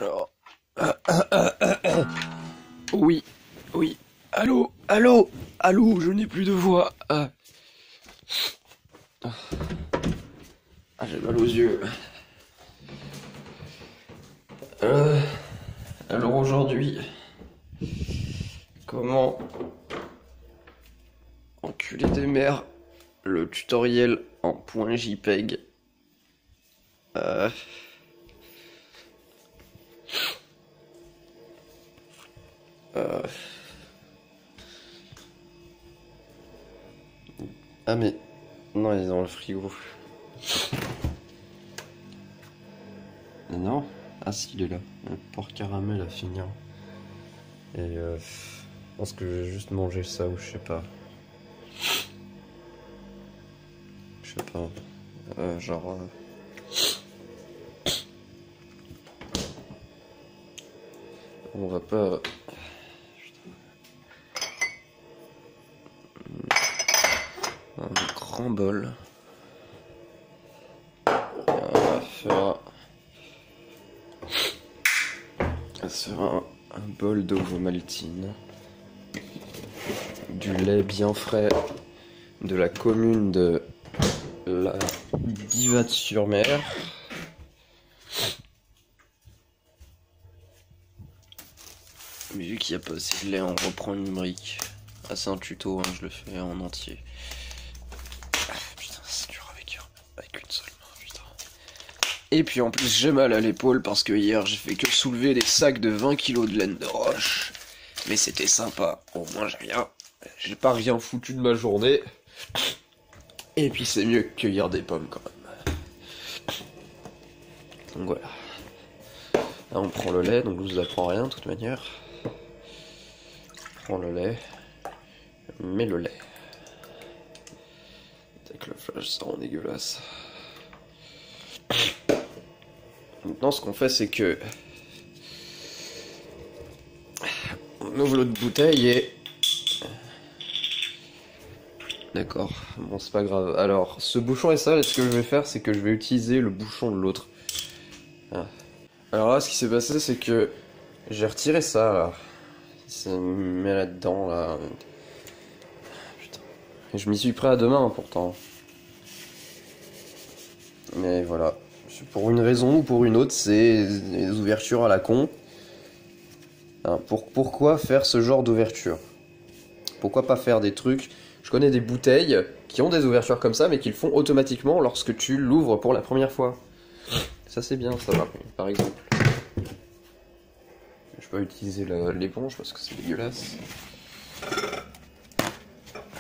Alors... Oui, oui. Allô, allô, allô, je n'ai plus de voix. J'ai mal aux yeux. Alors aujourd'hui, comment enculer des mères, le tutoriel en point JPEG. Ah mais non, il est dans le frigo. Non. Ah si, il est là. Un porc caramel à finir. Et je pense que je vais juste manger ça ou je sais pas. Je sais pas. On va pas... Un grand bol. Et on va faire... sur un bol d'ovomaltine, du lait bien frais de la commune de la Divat-sur-Mer. Mais vu qu'il n'y a pas assez de lait, on reprend une brique. Ah, c'est un tuto, hein, je le fais en entier. Ah, putain, c'est dur avec une seule main, putain. Et puis en plus, j'ai mal à l'épaule parce que hier, j'ai fait que soulever des sacs de 20 kilos de laine de roche. Mais c'était sympa, au moins j'ai pas rien foutu de ma journée. Et puis c'est mieux que cueillir des pommes quand même. Donc voilà. Là on prend le lait, donc je vous apprends rien de toute manière. On prend le lait, met le lait. Avec le flash, ça rend dégueulasse. Maintenant ce qu'on fait c'est que... on ouvre l'autre bouteille et... D'accord, bon c'est pas grave. Alors, ce bouchon est sale, et ce que je vais faire, c'est que je vais utiliser le bouchon de l'autre. Ah. Alors là, ce qui s'est passé, c'est que j'ai retiré ça, là. Ça me met là-dedans, là. Putain. Et je m'y suis pris à deux mains, pourtant. Mais voilà. Pour une raison ou pour une autre, c'est des ouvertures à la con. Hein, pourquoi faire ce genre d'ouverture? Pourquoi pas faire des trucs... Je connais des bouteilles qui ont des ouvertures comme ça, mais qui le font automatiquement lorsque tu l'ouvres pour la première fois. Ça c'est bien, ça va, par exemple. Je peux pas utiliser l'éponge parce que c'est dégueulasse.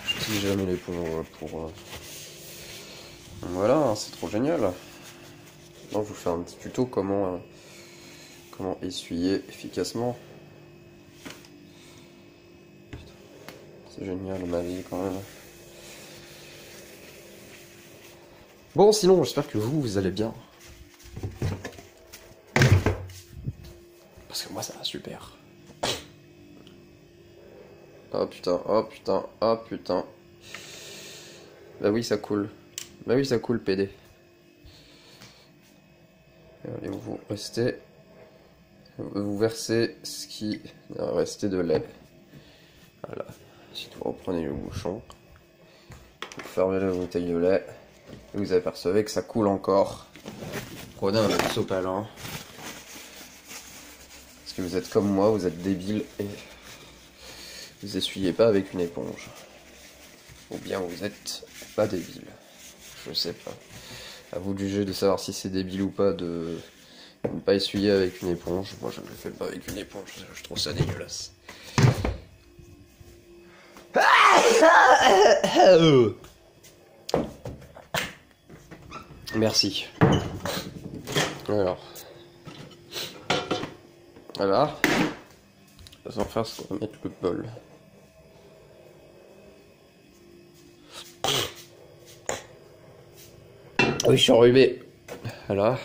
J'utilise jamais l'éponge pour... Voilà, hein, c'est trop génial. Maintenant je vous fais un petit tuto comment essuyer efficacement. C'est génial ma vie quand même. Bon sinon j'espère que vous allez bien. Parce que moi ça va super. Oh putain, oh putain, oh putain. Bah oui ça coule. Bah oui ça coule PD. Et allez vous versez ce qui va rester de lait. Voilà. Ensuite vous reprenez le bouchon. Vous fermez la bouteille de lait. Et vous apercevez que ça coule encore. Prenez un autre sopalin. Parce que vous êtes comme moi, vous êtes débile et vous essuyez pas avec une éponge. Ou bien vous êtes pas débile. Je sais pas. À vous de juger de savoir si c'est débile ou pas de ne pas essuyer avec une éponge. Moi je ne le fais pas avec une éponge, je trouve ça dégueulasse. Merci. Alors. Voilà. Sans faire ce qu'on va mettre le bol. Oui, je suis enrhumé. Voilà.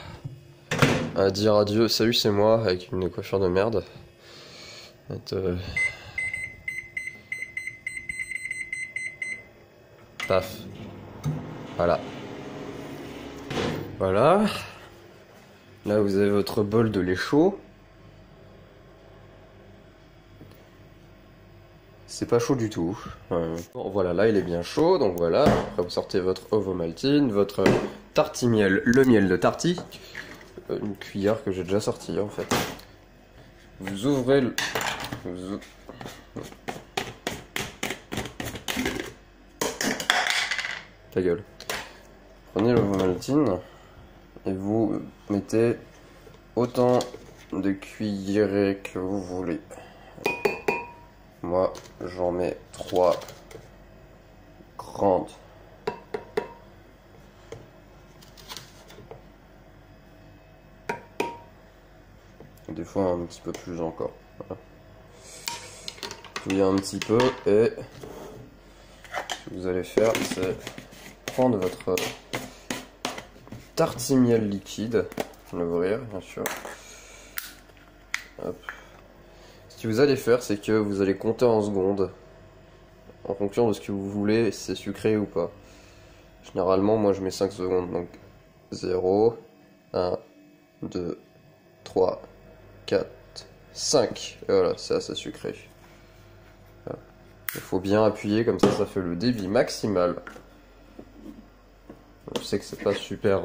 À dire adieu. Salut, c'est moi avec une coiffure de merde. Paf. Voilà. Voilà. Là, vous avez votre bol de lait chaud. C'est pas chaud du tout. Bon, voilà, là, il est bien chaud. Donc voilà. Après, vous sortez votre Ovomaltine, votre tartimiel, le miel de Tarty. Une cuillère que j'ai déjà sortie, en fait. Vous ouvrez le... Ta gueule. Prenez l'Ovomaltine et vous mettez autant de cuillerées que vous voulez. Moi, j'en mets 3 grandes. Des fois un petit peu plus encore. Voilà. Touillez un petit peu et ce que vous allez faire, c'est prendre votre tartimiel liquide, l'ouvrir bien sûr. Hop. Ce que vous allez faire, c'est que vous allez compter en secondes en fonction de ce que vous voulez, si c'est sucré ou pas. Généralement, moi je mets 5 secondes, donc 0, 1, 2, 3, 4, 5. Et voilà, c'est assez sucré. Voilà. Il faut bien appuyer, comme ça fait le débit maximal. Je sais que c'est pas super...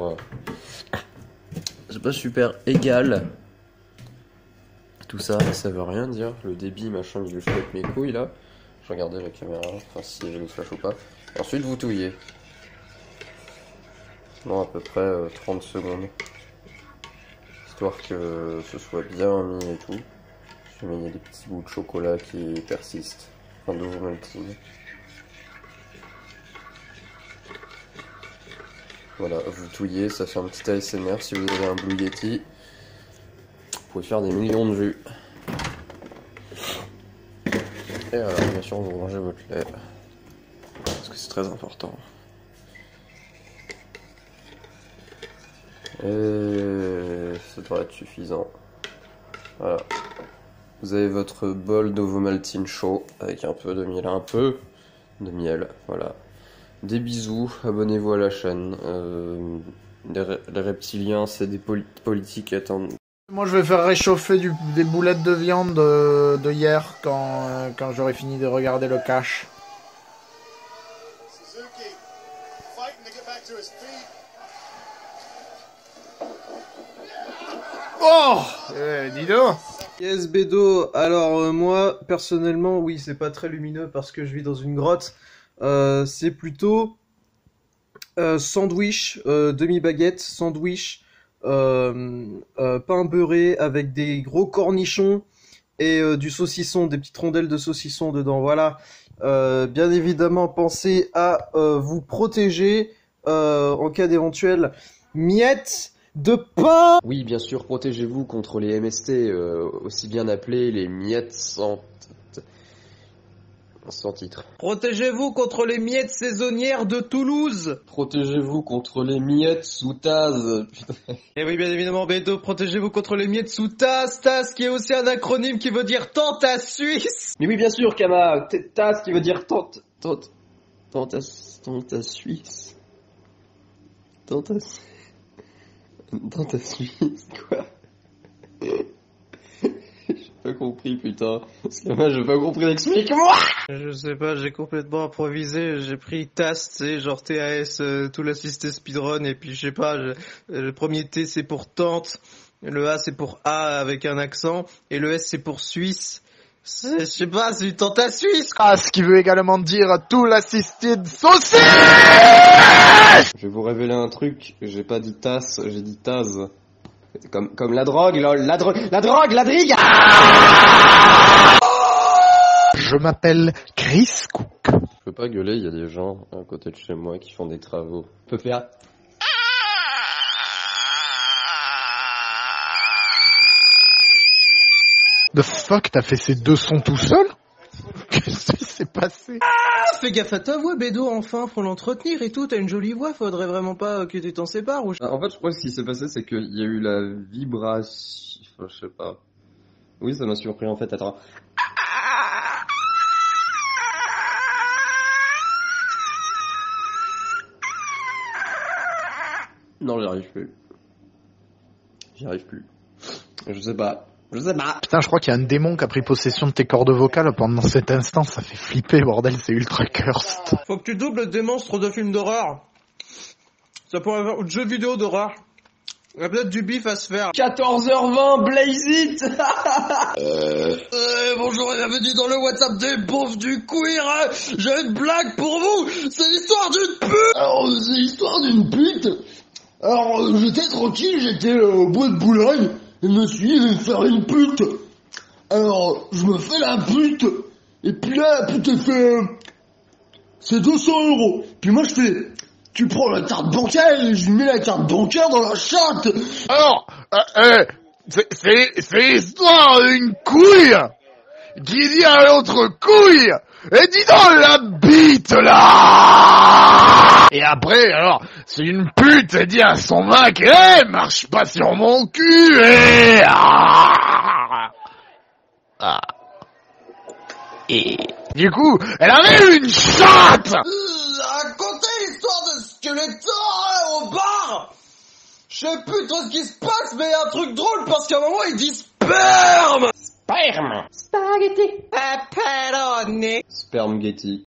c'est pas super égal. Tout ça, ça veut rien dire. Le débit, machin, il joue avec mes couilles là. Je regardais la caméra, enfin si j'ai le flash ou pas. Et ensuite vous touillez. Non, à peu près 30 secondes. Histoire que ce soit bien mis et tout. Mais il y a des petits bouts de chocolat qui persistent. Enfin d'Ovomaltine. Voilà, vous touillez, ça fait un petit ASMR. Si vous avez un Blue Yeti, vous pouvez faire des millions de vues. Et alors, bien sûr, vous rangez votre lait. Parce que c'est très important. Et ça devrait être suffisant. Voilà. Vous avez votre bol d'Ovomaltine chaud avec un peu de miel. Un peu de miel, voilà. Des bisous, abonnez-vous à la chaîne. Les reptiliens, c'est des politiques attendent. Moi je vais faire réchauffer des boulettes de viande de hier quand j'aurai fini de regarder le cash. Oh dis donc. Yes Bédo, alors moi personnellement oui c'est pas très lumineux parce que je vis dans une grotte, c'est plutôt sandwich, demi-baguette, sandwich, pain beurré avec des gros cornichons et du saucisson, des petites rondelles de saucisson dedans, voilà. Bien évidemment pensez à vous protéger en cas d'éventuelles miettes de pain. Oui, bien sûr, protégez-vous contre les MST, aussi bien appelés les miettes sans titre. Protégez-vous contre les miettes saisonnières de Toulouse. Protégez-vous contre les miettes sous Taz. Putain. Et oui, bien évidemment, Bédo, protégez-vous contre les miettes sous TAS, TAS qui est aussi un acronyme qui veut dire tente à Suisse. Mais oui, bien sûr, Kama, Taz qui veut dire tente à Suisse. Tente à Suisse, quoi. J'ai pas compris, putain. Kama, j'ai pas compris, explique-moi! Je sais pas, j'ai complètement improvisé, j'ai pris TAS, tu sais, genre TAS, tout l'assisté speedrun, et puis je sais pas, le premier T c'est pour tente, le A c'est pour A avec un accent, et le S c'est pour Suisse. Je sais pas, c'est une tente à Suisse, quoi. Ah, ce qui veut également dire tout l'assisted saucisse. Je vais vous révéler un truc, j'ai pas dit TAS, j'ai dit Taz. Comme la drogue, lol, la drogue, la drigue! Je m'appelle Chris Cook. Je peux pas gueuler, il y a des gens à côté de chez moi qui font des travaux. Je peux faire... The fuck, t'as fait ces deux sons tout seul? Qu'est-ce qui s'est passé? Ah, fais gaffe à ta voix, Bédo, enfin, faut l'entretenir et tout, t'as une jolie voix, faudrait vraiment pas que tu t'en sépares ou... En fait, je crois que ce qui s'est passé, c'est qu'il y a eu la vibration... Enfin, je sais pas. Oui, ça m'a surpris, en fait, attends. Non, j'y arrive plus. J'y arrive plus. Je sais pas. Putain, je crois qu'il y a un démon qui a pris possession de tes cordes vocales pendant cet instant, ça fait flipper, bordel, c'est ultra cursed. Faut que tu doubles des monstres de films d'horreur. Ça pourrait faire, ou de jeux vidéo d'horreur. Il y a peut-être du bif à se faire. 14h20, blaze it. Bonjour et bienvenue dans le WhatsApp des beaufs du queer. J'ai une blague pour vous. C'est l'histoire d'une pute. Alors, c'est l'histoire d'une pute. Alors, j'étais tranquille, j'étais au bois de Boulogne, et je me suis dit, je vais me faire une pute. Alors, je me fais la pute, et puis là, la pute, elle fait, c'est 200 €. Puis moi, je fais, tu prends la carte bancaire, et je lui mets la carte bancaire dans la chatte. Alors, c'est l'histoire d'une couille qui dit à l'autre couille, et dis donc la bite là. Et après, alors, c'est une pute, elle dit à son mec, marche pas sur mon cul, Et du coup, elle avait une chatte. Racontez l'histoire de Skeletor au bar. Je sais plus trop ce qui se passe, mais il y a un truc drôle parce qu'à un moment il dit sperme. Sperme. Spaghetti. Pepperoni. Spermgetti.